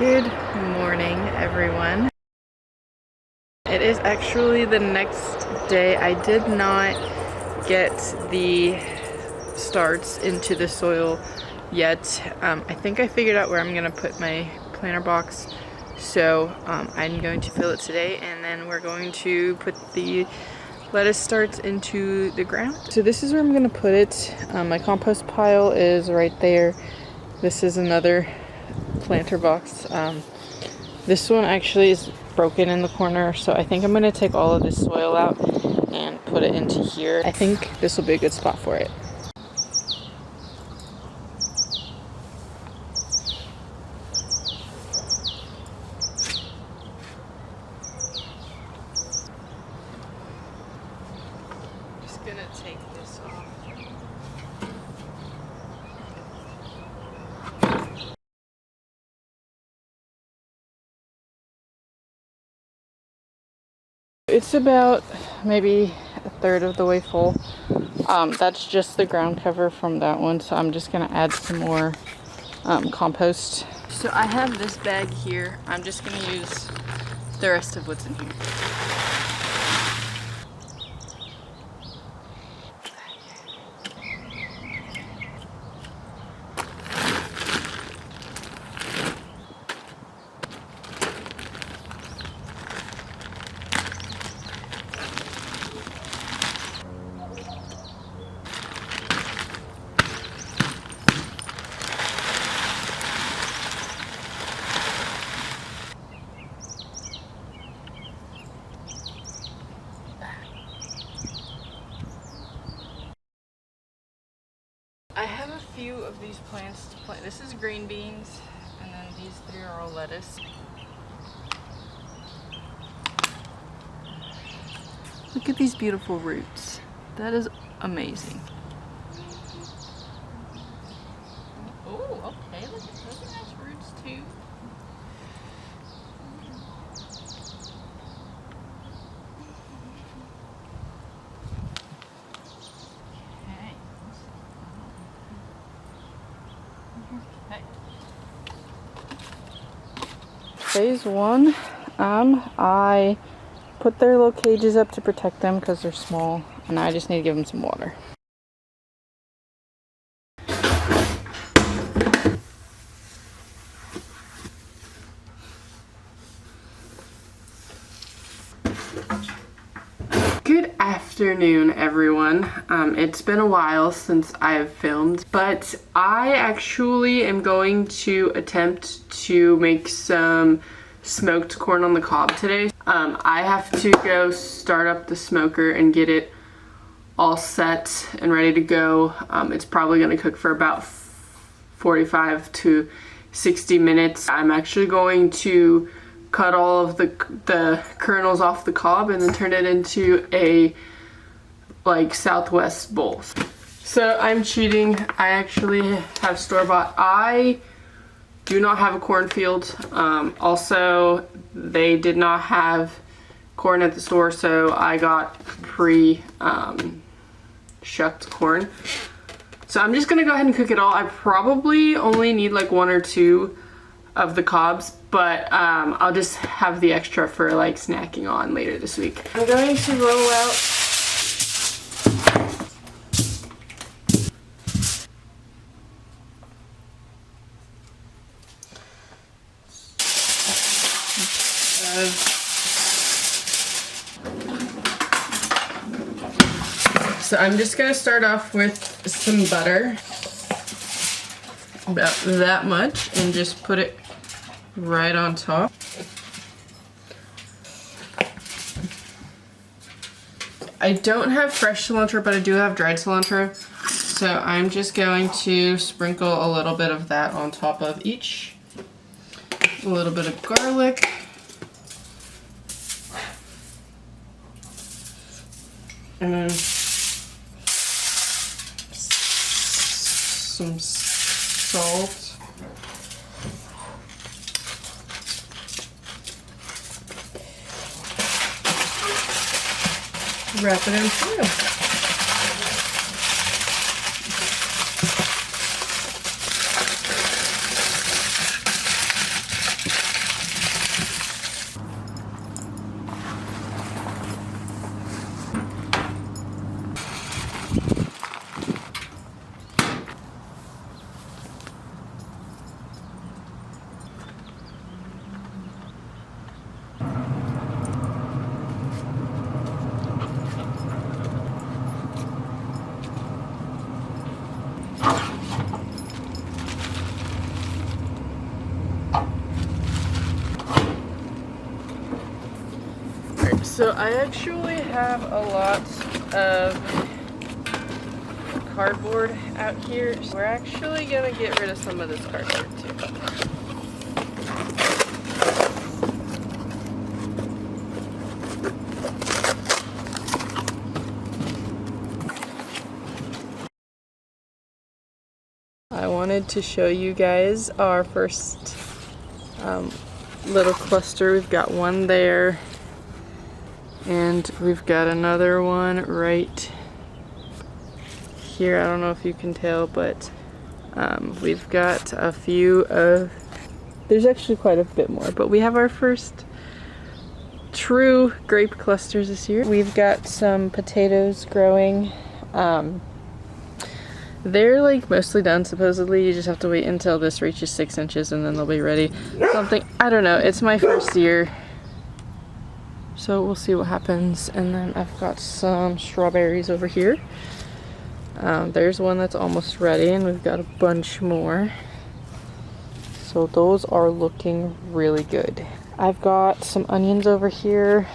Good morning, everyone. It is actually the next day. I did not get the starts into the soil yet. I think I figured out where I'm gonna put my planter box. So I'm going to fill it today, and then we're going to put the lettuce starts into the ground. So this is where I'm gonna put it. My compost pile is right there. This is another planter box. This one actually is broken in the corner, so I think I'm going to take all of this soil out and put it into here. I think this will be a good spot for it. Just going to take this off. It's about maybe a third of the way full. That's just the ground cover from that one, so I'm just gonna add some more compost. So I have this bag here. I'm just gonna use the rest of what's in here. I have a few of these plants to plant. This is green beans, and then these three are all lettuce. Look at these beautiful roots. That is amazing. Oh, okay. Look at those are nice roots too. Phase one, I put their little cages up to protect them because they're small, and I just need to give them some water. Good afternoon, everyone. It's been a while since I've filmed, but I actually am going to attempt to make some smoked corn on the cob today. I have to go start up the smoker and get it all set and ready to go. It's probably going to cook for about 45 to 60 minutes. I'm actually going to cut all of the kernels off the cob and then turn it into a like Southwest bowl. So I'm cheating. I actually have store-bought. I do not have a cornfield. Also, they did not have corn at the store, so I got shucked corn. So I'm just gonna go ahead and cook it all. I probably only need like one or two of the cobs, but I'll just have the extra for like snacking on later this week. I'm going to roll out so I'm just gonna start off with some butter, about that much, and just put it right on top. I don't have fresh cilantro, but I do have dried cilantro, so I'm just going to sprinkle a little bit of that on top of each. A little bit of garlic. And then some salt. Wrap it in foil. So I actually have a lot of cardboard out here. So we're actually gonna get rid of some of this cardboard too. I wanted to show you guys our first little cluster. We've got one there, and we've got another one right here. I don't know if you can tell, but we've got a few of, there's actually quite a bit more, but we have our first true grape clusters this year. We've got some potatoes growing. They're like mostly done supposedly. You just have to wait until this reaches 6 inches and then they'll be ready. Something, I don't know, it's my first year, so we'll see what happens. And then I've got some strawberries over here. There's one that's almost ready, and we've got a bunch more. So those are looking really good. I've got some onions over here.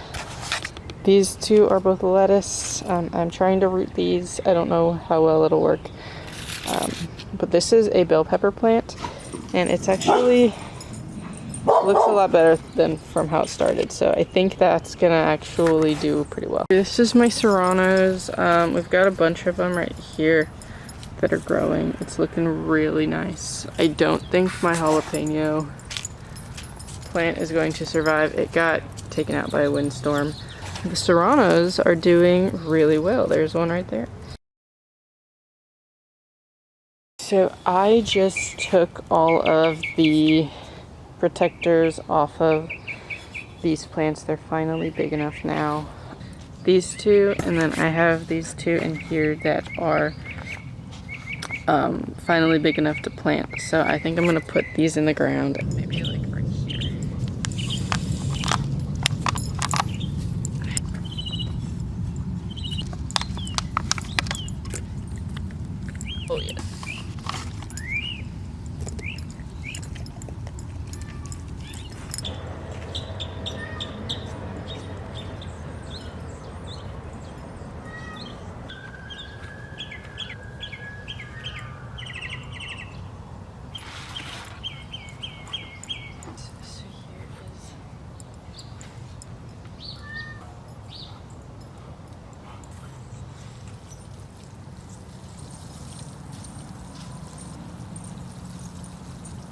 These two are both lettuce. I'm trying to root these. I don't know how well it'll work. But this is a bell pepper plant, and it's actually looks a lot better than from how it started. So I think that's gonna actually do pretty well. This is my serranos. We've got a bunch of them right here that are growing. It's looking really nice. I don't think my jalapeno plant is going to survive. It got taken out by a windstorm. The serranos are doing really well. There's one right there. So I just took all of the protectors off of these plants. They're finally big enough now. These two, and then I have these two in here that are finally big enough to plant. So I think I'm gonna put these in the ground. Maybe like right here. Oh yes.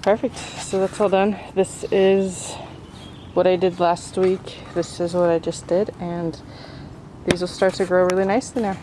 Perfect, so that's all done. This is what I did last week. This is what I just did, and these will start to grow really nicely now.